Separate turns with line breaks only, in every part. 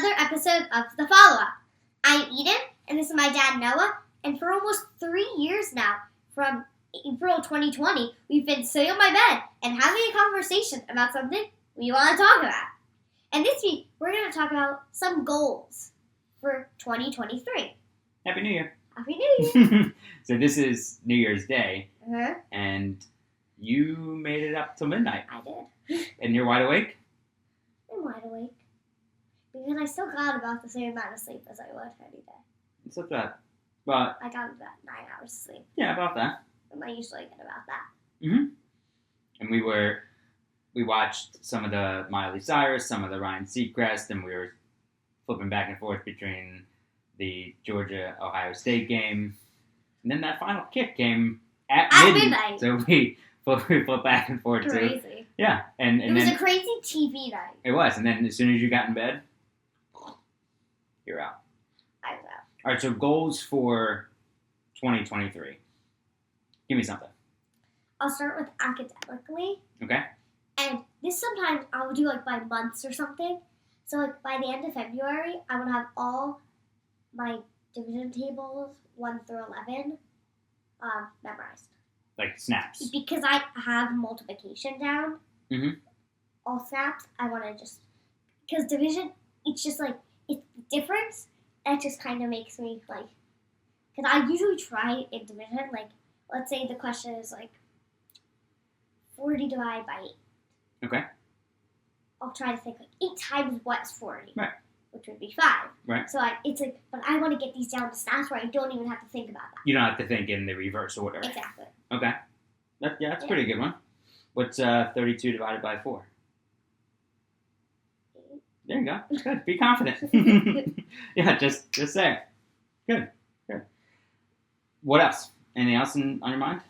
another episode of The Follow-Up. I'm Eden, and this is my dad, Noah, and for almost 3 years now, from April 2020, we've been sitting on my bed and having a conversation about something we want to talk about. And this week, we're going to talk about some goals for 2023.
Happy New Year.
Happy New Year.
So this is New Year's Day,
Uh-huh.
and you made it up till midnight.
I did.
And you're wide awake?
I'm wide awake. Because I still got about the same amount of sleep as I would any day.
It's not that. But,
I got about 9 hours of sleep.
yeah, about that.
And I usually get about that.
Mm-hmm. And we watched some of the Miley Cyrus, some of the Ryan Seacrest, and we were flipping back and forth between the Georgia-Ohio State game. And then that final kick came at midnight. So we flipped back and forth,
Crazy.
too. Yeah. And
it was
then,
a crazy TV night.
It was. And then as soon as you got in bed, you're out.
I was out.
All right, so goals for 2023. Give me something.
I'll start with academically.
Okay.
And this sometimes I'll do like by months or something. So like by the end of February, I want to have all my division tables 1 through 11 memorized.
Like snaps.
Because I have multiplication down.
Mm-hmm.
All snaps, I want to just... Because division, it's just like, it's the difference. That just kind of makes me like... Because I usually try in division, like, let's say the question is like 40 divided by 8.
Okay.
I'll try to think like 8 times what's 40.
Right.
Which would be 5.
Right.
So it's like, but I want to get these down to snaps where I don't even have to think about that.
You don't have to think in the reverse order.
Exactly.
Okay. That's a pretty good one. What's 32 divided by 4?
8.
There you go. Good. Be confident. Yeah, just say. Good. What else? Anything else on your mind?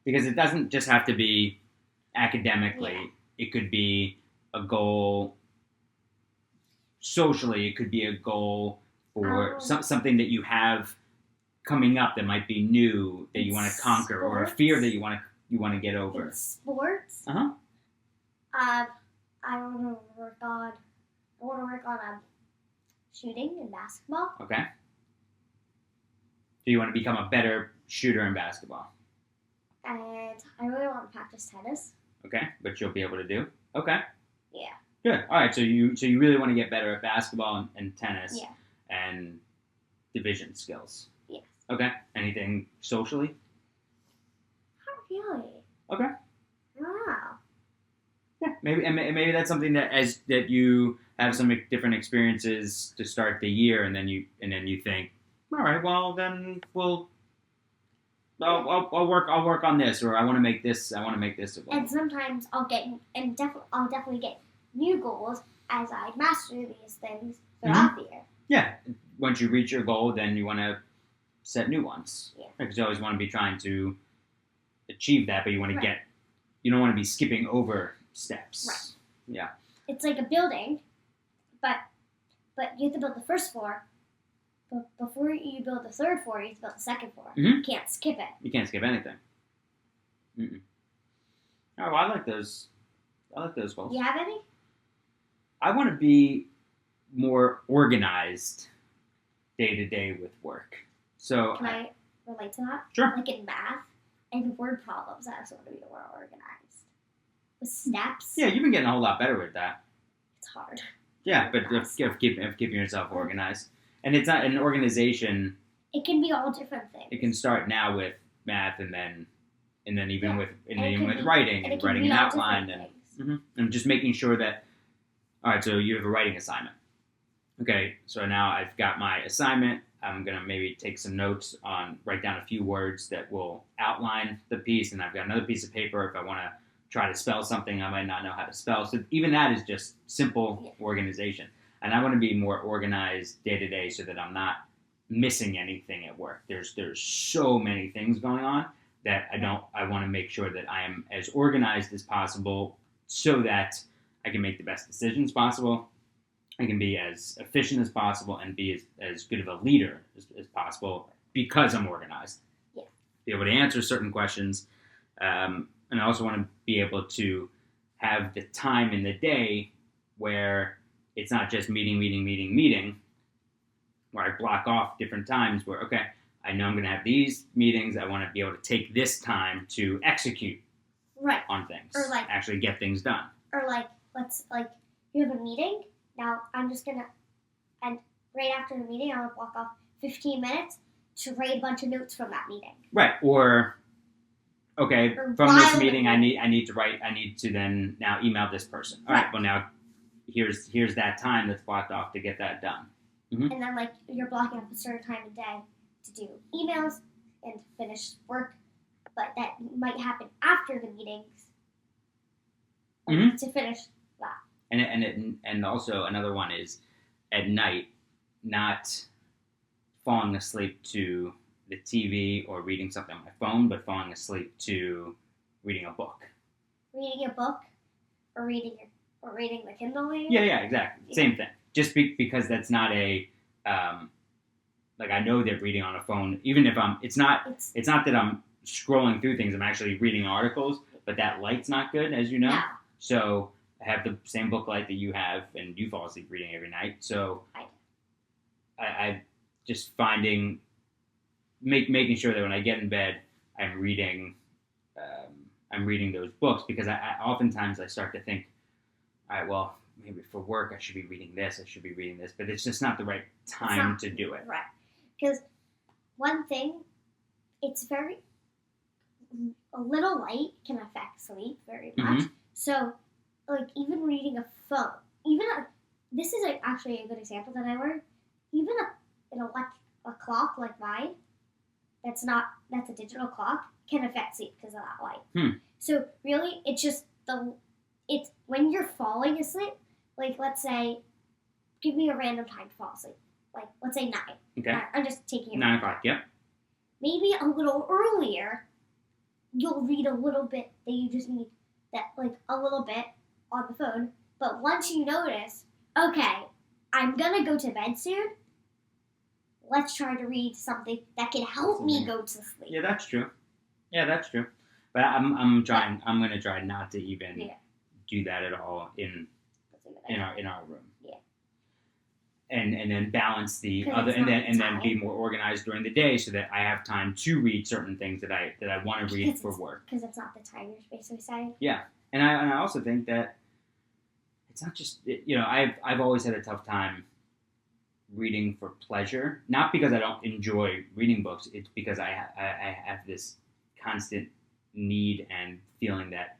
Because it doesn't just have to be academically.
Yeah.
It could be a goal socially. It could be a goal for something that you have coming up that might be new that you want to conquer, or a fear that you want to get over.
In sports.
Uh-huh.
I want to work on shooting in basketball.
Okay. So you want to become a better shooter in basketball.
And I really want to practice tennis.
Okay, but you'll be able to do. Okay.
Yeah.
Good. All right. So you really want to get better at basketball and tennis.
Yeah.
And division skills.
Yes.
Okay. Anything socially?
Not really.
Okay.
Wow.
Yeah. Maybe that's something that you have some different experiences to start the year, and then you think, all right, well then I'll work on this, or I want to make this a goal.
And sometimes I'll definitely get new goals as I master these things throughout the year.
Yeah. Once you reach your goal, then you want to set new ones.
Yeah.
Because you always want to be trying to achieve that, but you want to you don't want to be skipping over steps.
Right.
Yeah.
It's like a building, but you have to build the first floor. But before you build the third floor, you have to build the second floor.
Mm-hmm.
You can't skip it.
You can't skip anything. Mm-mm. Oh, well, I like those. I like those goals.
Do you have any?
I want to be more organized day to day with work. So
Can I relate to that?
Sure.
Like in math and word problems, I also want to be more organized. With steps.
Yeah, you've been getting a whole lot better with that.
It's hard.
Yeah, but of keeping yourself organized. And it's not an organization.
It can be all different things.
It can start now with math, and then even with
be,
writing and writing an outline, and just making sure that. All right, so you have a writing assignment. Okay, so now I've got my assignment. I'm gonna maybe take some notes write down a few words that will outline the piece, and I've got another piece of paper if I want to try to spell something I might not know how to spell. So even that is just simple organization. And I want to be more organized day to day so that I'm not missing anything at work. There's so many things going on that I want to make sure that I am as organized as possible so that I can make the best decisions possible. I can be as efficient as possible and be as good of a leader as possible because I'm organized.
Yeah.
Be able to answer certain questions. And I also want to be able to have the time in the day where it's not just meeting, where I block off different times where, okay, I know I'm going to have these meetings. I want to be able to take this time to execute on things,
or like
actually get things done.
Or like, you have a meeting. Now I'm just gonna, and right after the meeting, I'll block off 15 minutes to write a bunch of notes from that meeting.
Right. Or, okay,
Or
from this meeting, I need to then now email this person. All right. Well, now here's that time that's blocked off to get that done. Mm-hmm.
And then like you're blocking off a certain time of day to do emails and finish work, but that might happen after the meetings to finish that.
And also another one is at night, not falling asleep to the TV or reading something on my phone, but falling asleep to reading a book.
Reading a book, or reading the Kindle. Maybe?
Yeah, exactly. Yeah. Same thing. Just because that's not a like I know that reading on a phone, even if it's not that I'm scrolling through things. I'm actually reading articles, but that light's not good, as you know.
No.
So I have the same book light that you have, and you fall asleep reading every night. So I just finding making sure that when I get in bed, I'm reading those books, because I oftentimes I start to think, all right, well, maybe for work I should be reading this, but it's just not the right time to do it.
Right. Because one thing, it's a little light can affect sleep very much.
Mm-hmm.
So, like, even reading a phone, this is actually a good example that I learned. Even a clock like mine, that's a digital clock, can affect sleep because of that light. So really, it's just it's when you're falling asleep. Like, let's say, give me a random time to fall asleep. Like, let's say 9.
Okay.
I'm just taking it.
9 o'clock. Yep.
Maybe a little earlier, you'll read a little bit that you just need a little bit on the phone. But once you notice, okay, I'm gonna go to bed soon. Let's try to read something that can help me go to sleep.
Yeah, that's true. But I'm trying. I'm gonna try not to even do that at all in our room.
Yeah.
And then balance the other, and then be more organized during the day so that I have time to read certain things that I want to read for work.
Because it's not the time you're basically saying.
Yeah, and I also think that it's not just I've always had a tough time reading for pleasure, not because I don't enjoy reading books. It's because I have this constant need and feeling that,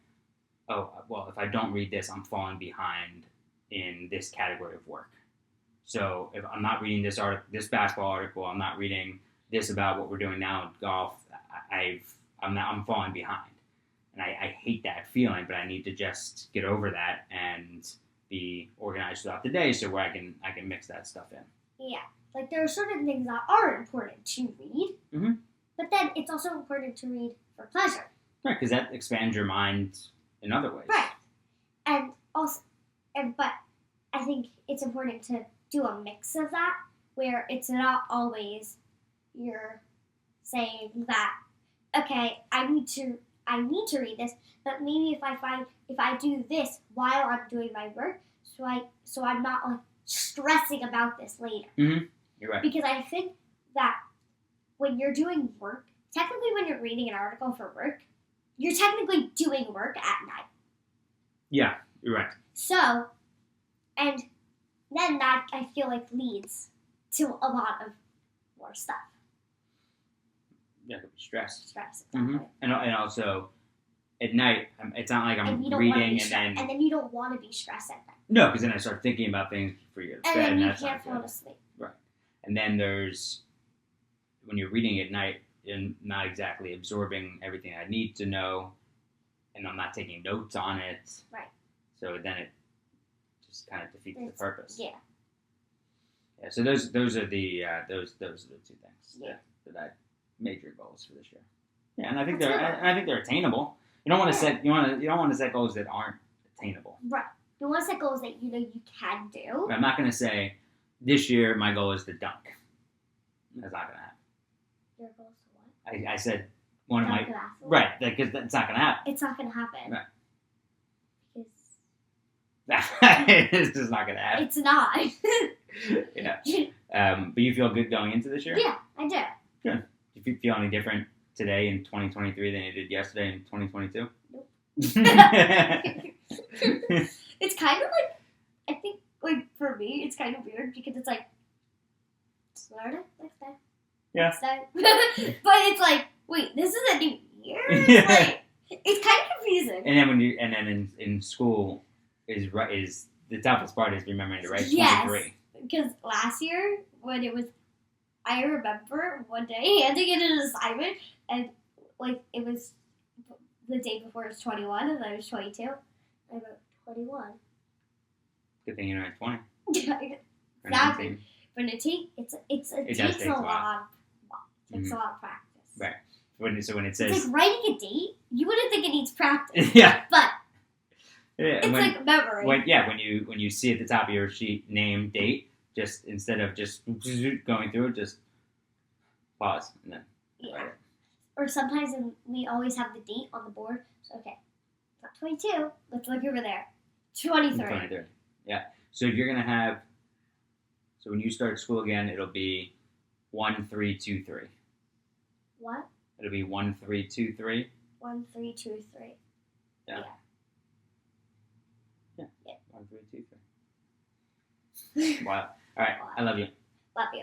oh, well, if I don't read this, I'm falling behind in this category of work. So if I'm not reading this basketball article, I'm not reading this about what we're doing now in golf, I'm falling behind. And I hate that feeling, but I need to just get over that and be organized throughout the day so where I can mix that stuff in.
Yeah. Like, there are certain things that are important to read, but then it's also important to read for pleasure.
Right, because that expands your mind in other ways.
Right. And also, but I think it's important to do a mix of that, where it's not always you're saying that, okay, I need to read this, but maybe if I do this while I'm doing my work, so I'm not like stressing about this later.
Mm-hmm. You're right.
Because I think that when you're doing work, technically when you're reading an article for work, you're technically doing work at night.
Yeah, you're right.
So, and then that, I feel like, leads to a lot of more stuff.
Yeah, it could be stress.
Exactly.
Mm-hmm. And also, at night, it's not like I'm reading and
then you don't want to be stressed at night.
No, because then I start thinking about things before you go to bed.
And then you
that's
can't fall asleep.
Right. And then there's, when you're reading at night, and not exactly absorbing everything I need to know, and I'm not taking notes on it.
Right.
So then it just kind of defeats the purpose.
Yeah.
Yeah. So those are the those are the two things that I major goals for this year. Yeah, and I think they're attainable. You don't want to set goals that aren't attainable.
Right. You want to set goals that you know you can do.
I'm not going to say this year my goal is to dunk. That's not going to happen.
Your goal is to what?
I said one of my
basketball?
right, because that's not going to happen.
It's not going to happen.
Right.
Because
It's just not gonna happen.
It's not.
Yeah. But you feel good going into this year?
Yeah, I do.
Good. Do you feel any different today in 2023 than you did yesterday in 2022?
Nope. It's kind of like, I think, like, for me, it's kind of weird because it's like, start it next day.
Yeah.
Next day. But it's like, wait, this is a new year? It's
Yeah.
like, it's kind of confusing.
And then in school is the toughest part is remembering to write 23.
Yes. Because last year, when it was, I remember one day handing in an assignment, and, like, it was the day before it was 21, and then it was 22. I wrote 21.
Good thing you know it's 20.
Exactly.
Or 19.
But it takes
take
a
a
lot. Takes a lot of practice.
Right. So when it
It's
says
like writing a date. You wouldn't think it needs practice,
yeah,
but
yeah,
it's like memory.
when you see at the top of your sheet name date, just instead of just going through it, just pause and then
Yeah.
write it.
Or sometimes we always have the date on the board. So okay, it's not 22. Let's look over there. 23.
23. Yeah. So you're gonna have. So when you start school again, it'll be 1, 3, 2, 3.
What?
It'll be 1, 3, 2, 3.
1, 3, 2, 3.
Yeah.
Yeah.
1, 3, 2, 3. Wow. All right. I love you.
Love you.